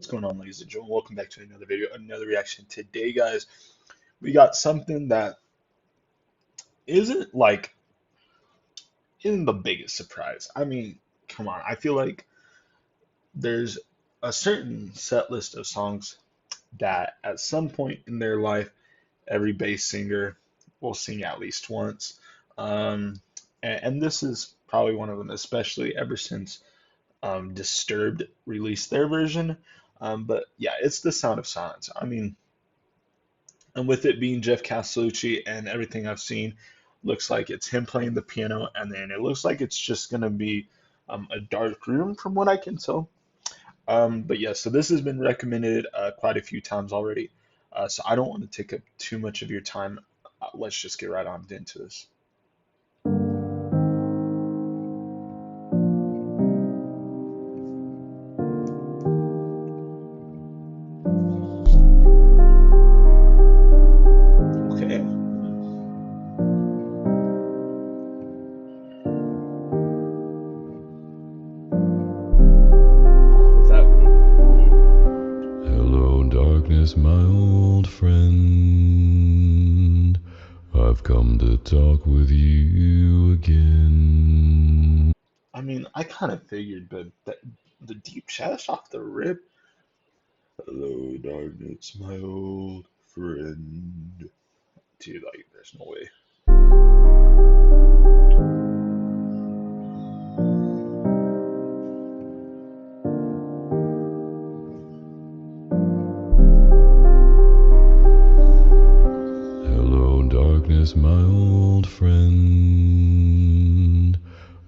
What's going on, ladies and gentlemen? Welcome back to another video, another reaction. Today, guys, we got something that isn't like isn't the biggest surprise. I mean, come on. I feel like there's a certain set list of songs that at some point in their life, every bass singer will sing at least once. And this is probably one of them, especially ever since Disturbed released their version. But yeah, it's the Sound of Silence. I mean, and with it being Geoff Castellucci and everything I've seen, looks like it's him playing the piano, and then it looks like it's just gonna be a dark room from what I can tell. But yeah, so this has been recommended quite a few times already. So I don't want to take up too much of your time. Let's just get right on into this. Okay. That, Hello, darkness, my old friend. I've come to talk with you again. I mean, I kind of figured, but the deep shadows off the rip. Hello, darkness, my old friend. Dude, like, there's no way. Hello, darkness, my old friend.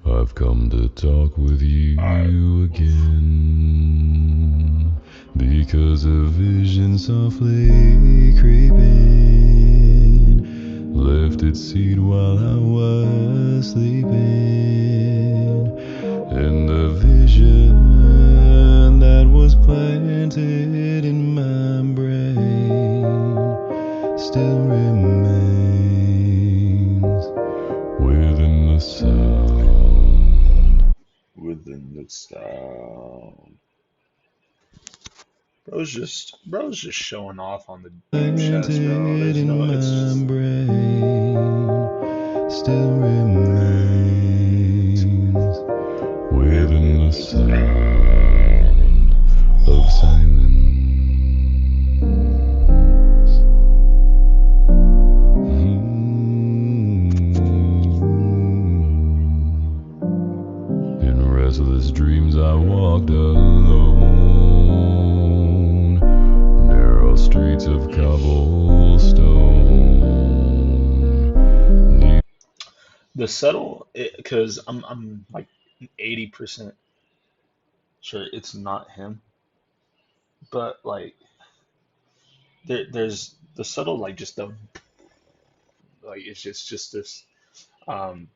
I've come to talk with you again. Because a vision softly creeping left its seed while I was sleeping. And the vision that was planted in my brain still remains within the sound. Within the sound. Bro's just showing off on the deep chest, bro. There's no, it's just brain still remains within the sound of silence. In restless dreams I walked alone, narrow streets of cobblestone. the subtle, because I'm like 80% sure it's not him, but like there's the subtle, like just the, like it's just this um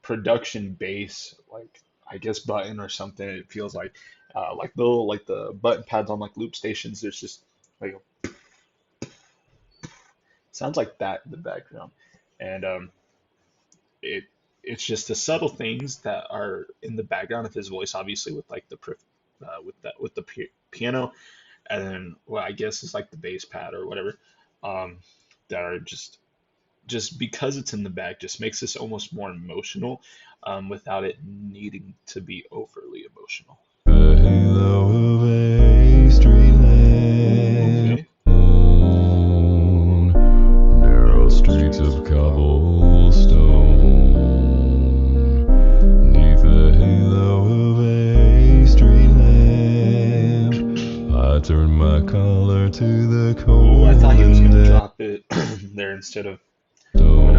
production bass, like I guess button or something. It feels like the little, like the button pads on like loop stations. There's just like sounds like that in the background, and it it's just the subtle things that are in the background of his voice, obviously with like the with the piano, and then well, I guess it's like the bass pad or whatever, um, that are just because it's in the back just makes this almost more emotional, without it needing to be overly emotional. The halo of a street lamp, Okay. narrow streets of cobblestone. Neath the halo of a street lamp, I turned my collar to the Oh, I cold thought he was and gonna dead drop it there instead of stone.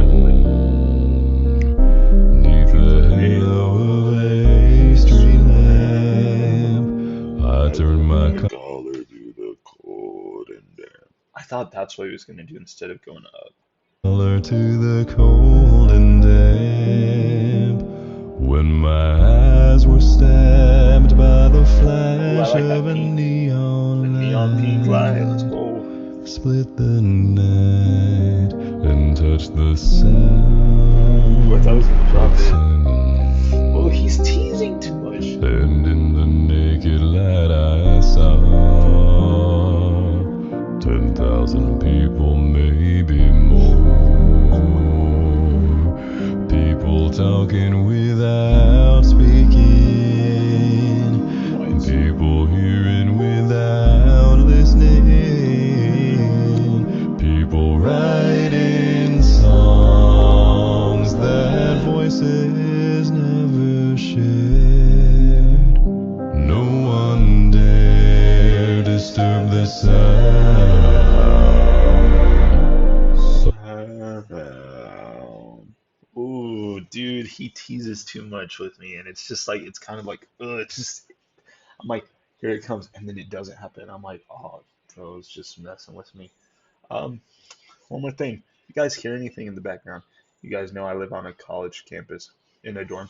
Neath the halo of a street lamp, I turned my collar to the cold and damp. I thought that's what he was gonna do instead of going up. collar to the cold and damp. When my eyes were stabbed by the Ooh, I flash like that of a pink. The neon neon pink light. Let's light, go. split the night and touched the Ooh, sound I thought he was gonna drop of it. silence. Oh, he's teasing too much. And in the naked light I saw 1,000 people, maybe more. People talking without speaking. Nice. People hearing without listening. People writing songs that voices never shared. No one dare disturb the sound. Ooh, dude, he teases too much with me, and it's just like it's kind of like, it's just I'm like, here it comes, and then it doesn't happen. I'm like, oh, bro, it's just messing with me. Um, One more thing, you guys hear anything in the background? You guys know I live on a college campus in a dorm,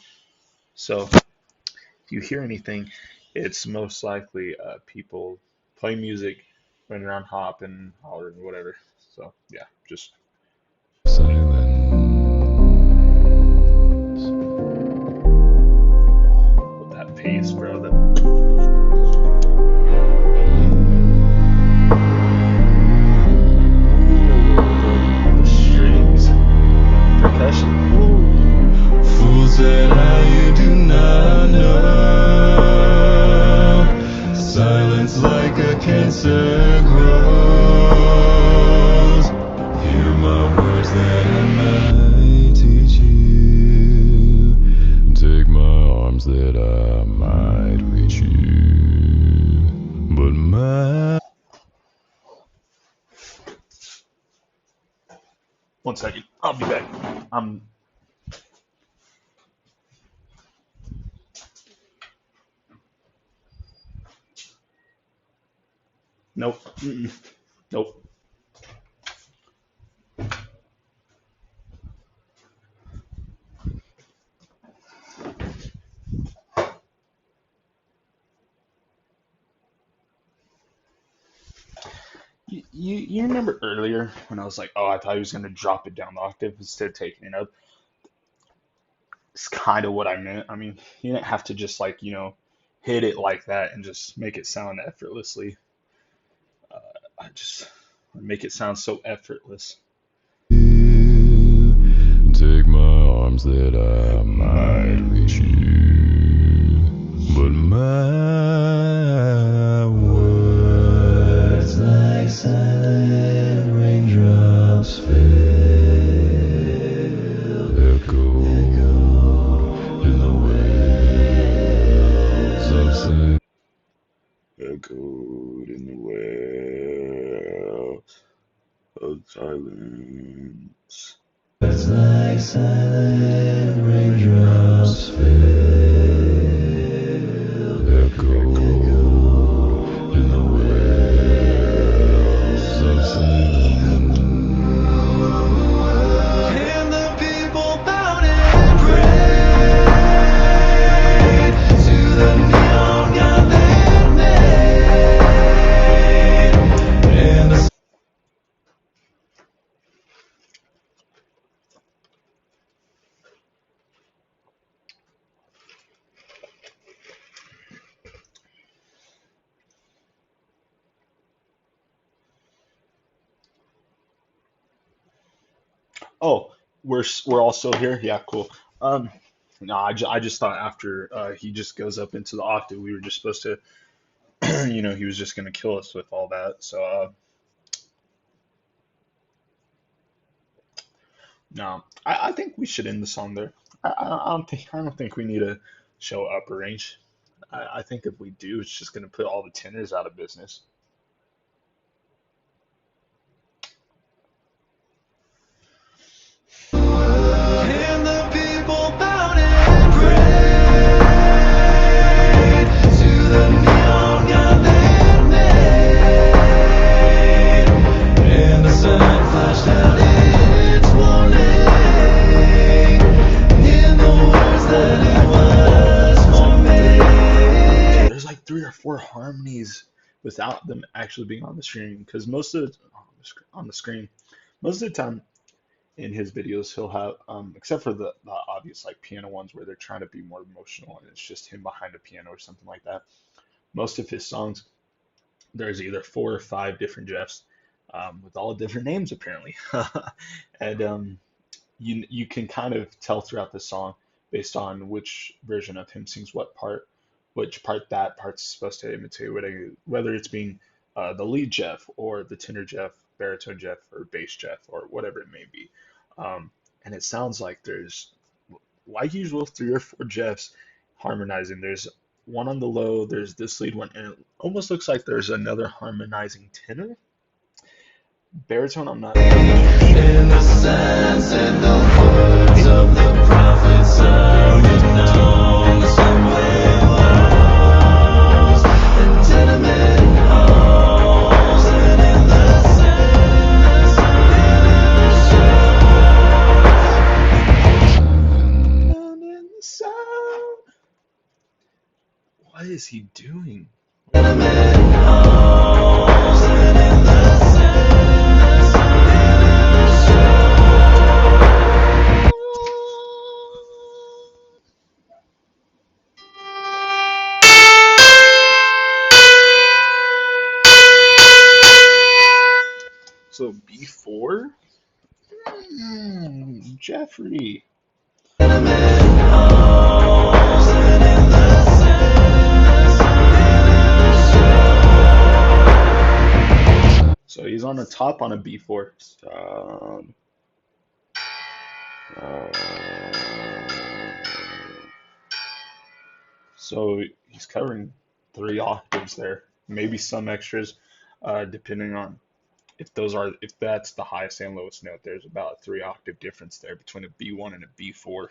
so if you hear anything, it's most likely people playing music, running around, hopping, hollering, whatever. So yeah, just Silence. with that pace, bro. That ooh, the strings, percussion. Ooh. Fools that I do not know. Silence like a cancer grows. Hear my words that I might teach you. Take my arms that I might reach you. But my One second, I'll be back. I'm nope, nope. You remember earlier when I was like, oh, I thought he was gonna drop it down the octave instead of taking it up. It's kind of what I meant. I mean, you didn't have to just like, hit it like that and just make it sound effortlessly. I just make it sound so effortless. take my arms that I might reach you. But my words like silent raindrops fell, echoed in the wells of sin. Echoed in the wells of silence. It's like silent raindrops fell, echoed in the wells of silence. And the people bowed and prayed to the neon god they made. And the Oh, we're all still here. Yeah, cool. Um, no, I just thought after he just goes up into the octave, we were just supposed to, he was just gonna kill us with all that. So no, I think we should end the song there. I don't think we need to show upper range. I think if we do, it's just gonna put all the tenors out of business. And the people bowed and prayed to the neon god they made. And the sun flashed out its warning in the words that it was Dude, forming. there's like three or four harmonies without them actually being on the screen. Because most of the on the screen, most of the time in his videos he'll have except for the obvious like piano ones where they're trying to be more emotional and it's just him behind a piano or something like that. Most of his songs there's either four or five different Jeffs. with all the different names apparently. And you can kind of tell throughout the song based on which version of him sings what part, which part that part's supposed to imitate, whether it's being the lead Geoff or the tenor Geoff, baritone Geoff, or bass Geoff, or whatever it may be. And it sounds like there's, like usual, three or four Geoffs harmonizing. There's one on the low, there's this lead one, and it almost looks like there's another harmonizing tenor. Baritone, I'm not too sure. In the sense and the words of the prophets are known simply lost and tenement halls and in the sense And in the sound. What is he doing? tenement halls and in the sense So B4? Jeffrey. tenement halls and in the So he's on the top on a B4. Uh, so he's covering three octaves there, maybe some extras, depending on if that's the highest and lowest note. There's about a 3 octave difference there between a B1 and a B4.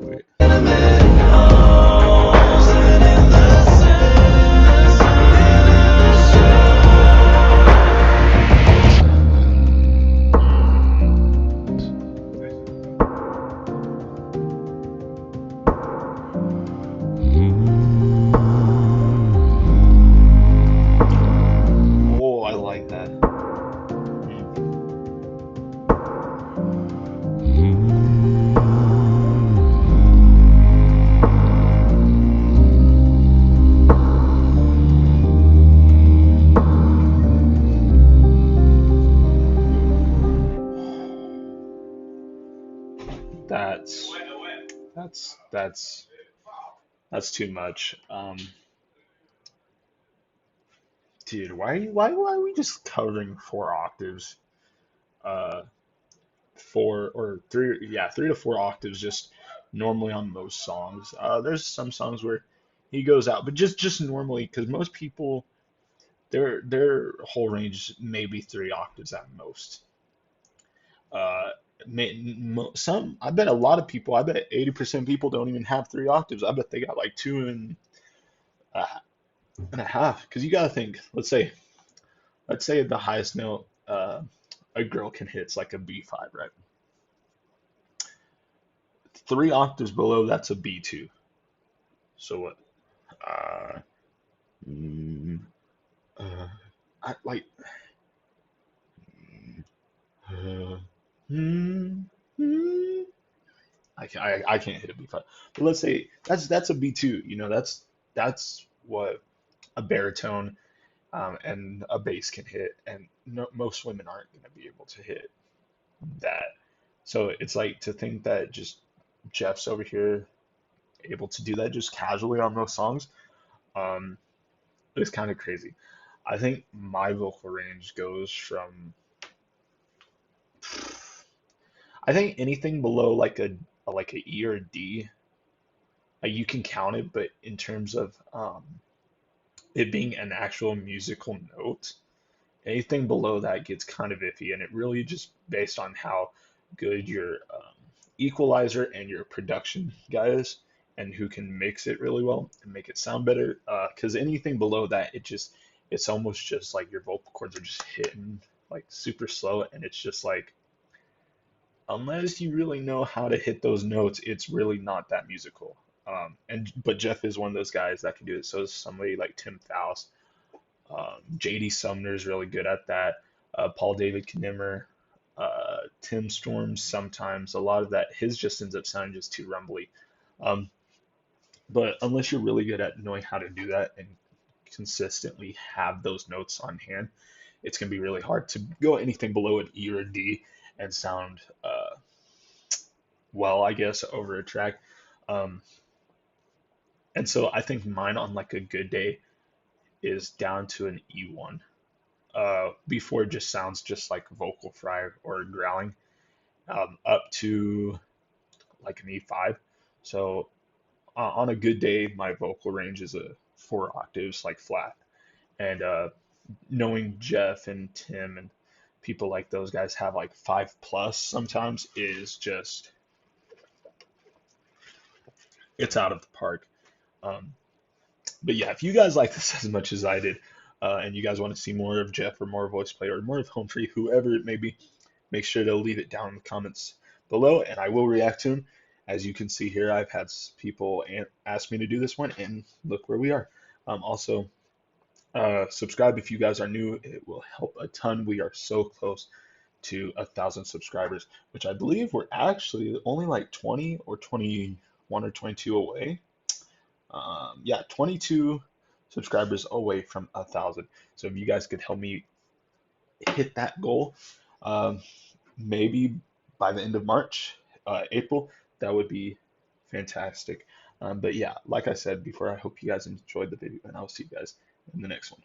Wait. Oh, I like that. That's that's that's that's too much. Dude, why are we just covering 4 octaves? Uh, 4 or 3, yeah, 3 to 4 octaves just normally on most songs. There's some songs where he goes out, but just normally because most people their whole range is maybe 3 octaves at most. Uh, some I bet a lot of people, I bet 80% of people don't even have 3 octaves. I bet they got like uh, and a half. Because you gotta think, let's say the highest note a girl can hit is like a B5, right? 3 octaves below that's a B2. So what? Uh, mm, uh, I like. Uh, mm, mm, I can't hit a B5. But let's say that's a B2. That's what a baritone and a bass can hit, and no, most women aren't going to be able to hit that. So it's like to think that just Jeff's over here able to do that just casually on those songs. Um, it's kind of crazy. I think my vocal range goes from I think anything below like a E or a D, you can count it, but in terms of it being an actual musical note, anything below that gets kind of iffy, and it really just based on how good your equalizer and your production guy is, and who can mix it really well and make it sound better. Because anything below that, it's almost just like your vocal cords are just hitting like super slow, and it's just like unless you really know how to hit those notes, it's really not that musical. And but Geoff is one of those guys that can do it. So is somebody like Tim Faust. JD Sumner is really good at that. Paul David Knimmer, Tim Storms sometimes. A lot of that, his just ends up sounding just too rumbly. Um, but unless you're really good at knowing how to do that and consistently have those notes on hand, it's going to be really hard to go anything below an E or a D and sound well, I guess, over a track. Um, and so I think mine on like a good day is down to an E1. Before it just sounds just like vocal fry or growling, up to like an E5. So on a good day, my vocal range is a 4 octaves, like flat. And knowing Geoff and Tim and people like those guys have like 5 plus sometimes is just, it's out of the park. Um, but yeah, if you guys like this as much as I did, and you guys want to see more of Geoff or more voice play or more of Home Free, whoever it may be, make sure to leave it down in the comments below and I will react to them. As you can see here, I've had people ask me to do this one, and look where we are. Also, subscribe if you guys are new. It will help a ton. We are so close to 1,000 subscribers, which I believe we're actually only like 20 or 21 or 22 away. Yeah, 22 subscribers away from 1,000. So if you guys could help me hit that goal, um, maybe by the end of March, April, that would be fantastic. But yeah, like I said before, I hope you guys enjoyed the video, and I'll see you guys in the next one.